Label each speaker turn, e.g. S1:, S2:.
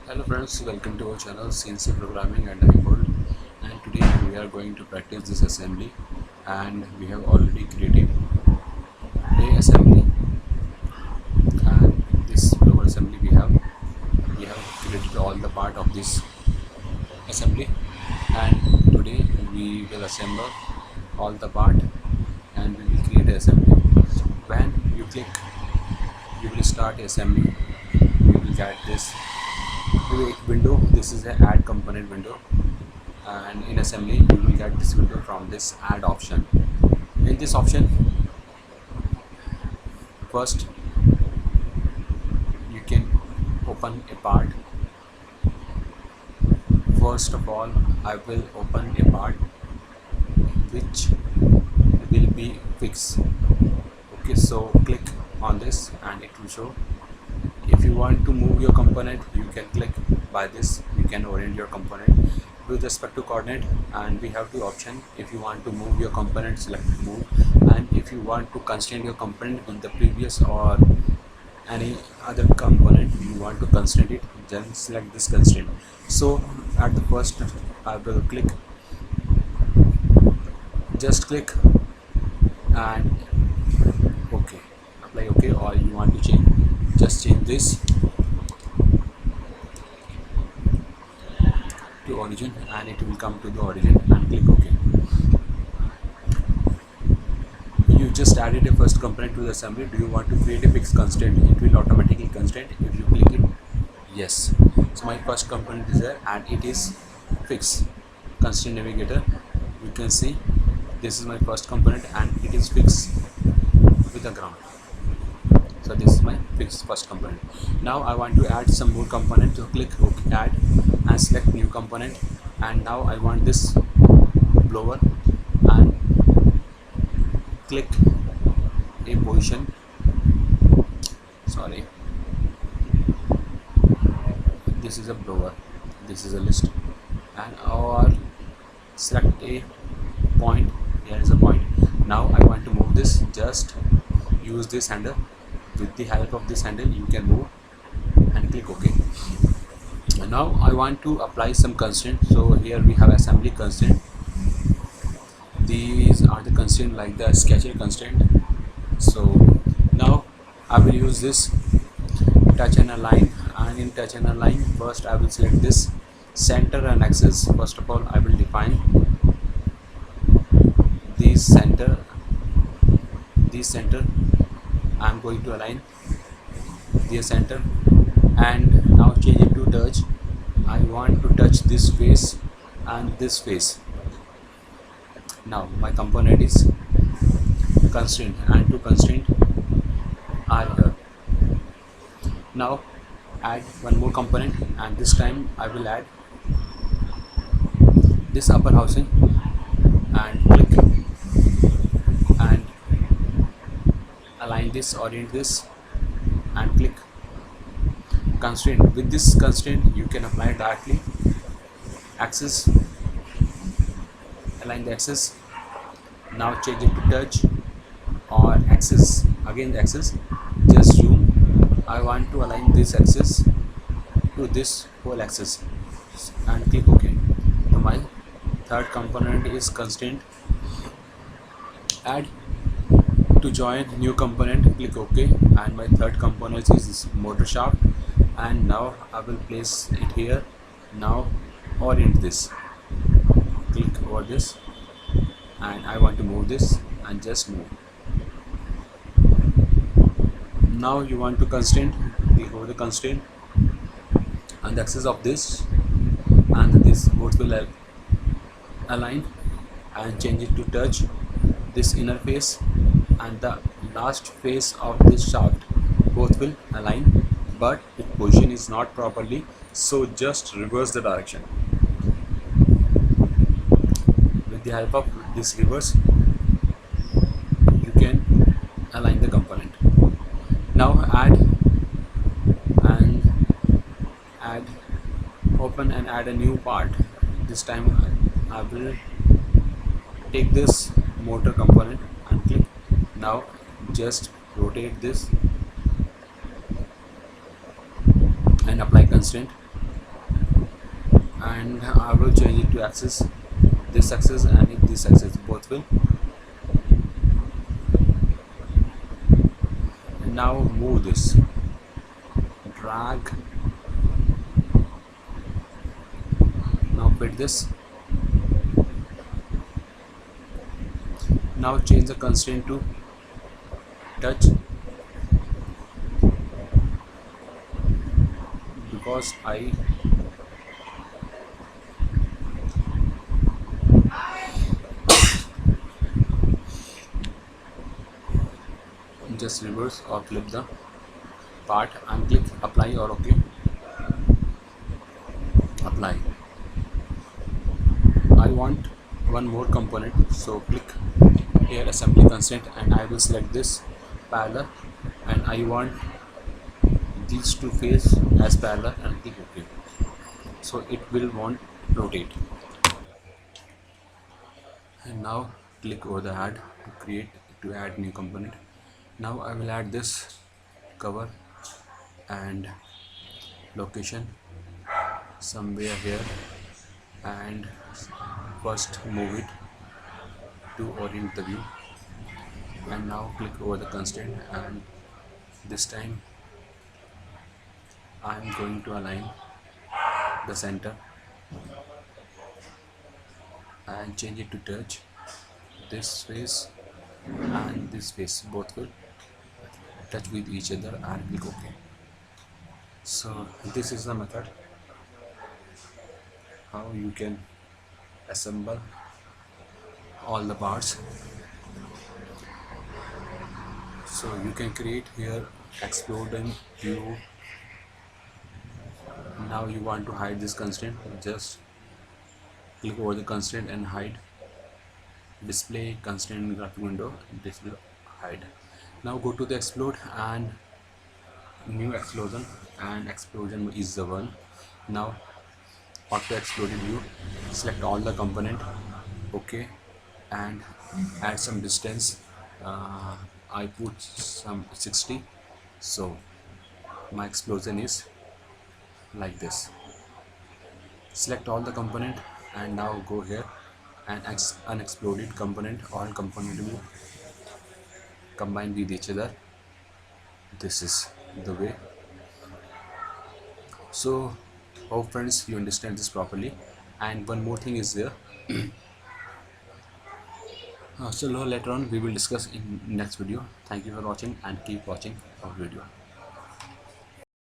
S1: Hello friends, welcome to our channel CNC Programming and iCode, and today we are going to practice this assembly, and we have already created a assembly, and this blower assembly we have created all the part of this assembly, and today we will assemble all the part and we will create a assembly. When you click, you will start assembly, you will get this window. This is the add component window, and in assembly you will get this window from this add option. In this option, first you can open a part. First of all, I will open a part which will be fixed. Okay, so click on this and it will show. If you want to move your component, you can click by this. You can orient your component with respect to coordinate, and we have two options. If you want to move your component, select move, and if you want to constrain your component in the previous or any other component you want to constrain it, then select this constraint. So at the first I will click, just click and okay, apply okay, or you want to change, just change this to origin and it will come to the origin, and click ok. You just added a first component to the assembly. Do you want to create a fixed constraint? It will automatically constrain if you click it. Yes, so my first component is there and it is fixed constraint navigator. You can see this is my first component and it is fixed with the ground. So this is my fixed first component. Now I want to add some more component, so click OK, add, and select new component. And now I want this blower, and click a position, sorry, this is a blower, this is a list, and or select a point. Here is a point. Now I want to move this, just use this handle. With the help of this handle you can move, and click OK. And now I want to apply some constraint. So here we have assembly constraint. These are the constraint like the sketcher constraint. So now I will use this touch and align, and in touch and align, first I will select this center and axis. First of all, I will define these center. I am going to align the center, and now change it to touch. I want to touch this face and this face. Now my component is constraint, and two constraint are here. Now add one more component, and this time I will add this upper housing, and click and align this, orient this, and click constraint. With this constraint you can apply directly axis, align the axis. Now change it to touch or axis, again the axis, just zoom. I want to align this axis to this whole axis, and click OK. So my third component is constraint. Add to join new component, click OK, and my third component is motor shaft, and now I will place it here. Now orient this, click over this, and I want to move this, and just move. Now you want to constraint, click over the constraint, and the axis of this and this both will align, and change it to touch this inner face and the last face of this shaft, both will align, but its position is not properly, so just reverse the direction. With the help of this reverse you can align the component. Now open and add a new part. This time I will take this motor component and click. Now just rotate this and apply constraint. and I will change it to axis, this axis and if this axis, both will. And now move this, drag, now fit this. Now change the constraint to touch, because I just reverse or flip the part and click apply or OK. Apply. I want one more component, so click here assembly constraint and I will select this parallel and I want these two face as parallel and click OK. So it will want rotate. And now click over the add to add new component. Now I will add this cover and location somewhere here, and first move it to orient the view, and now click over the constraint and this time I am going to align the center and change it to touch. This face and this face both will touch with each other and click OK. So this is the method how you can assemble all the parts. So you can create here exploding view. Now you want to hide this constraint, just click over the constraint and hide, display constraint graphic window, this will hide. Now go to the explode and new explosion, and explosion is the one. Now auto exploded view, select all the component, OK, and add some distance. I put some 60, so my explosion is like this. Select all the component and now go here and unexploded component, all component will combine with each other. This is the way. So hope friends you understand this properly. And one more thing is there. So later on we will discuss in next video. Thank you for watching and keep watching our video.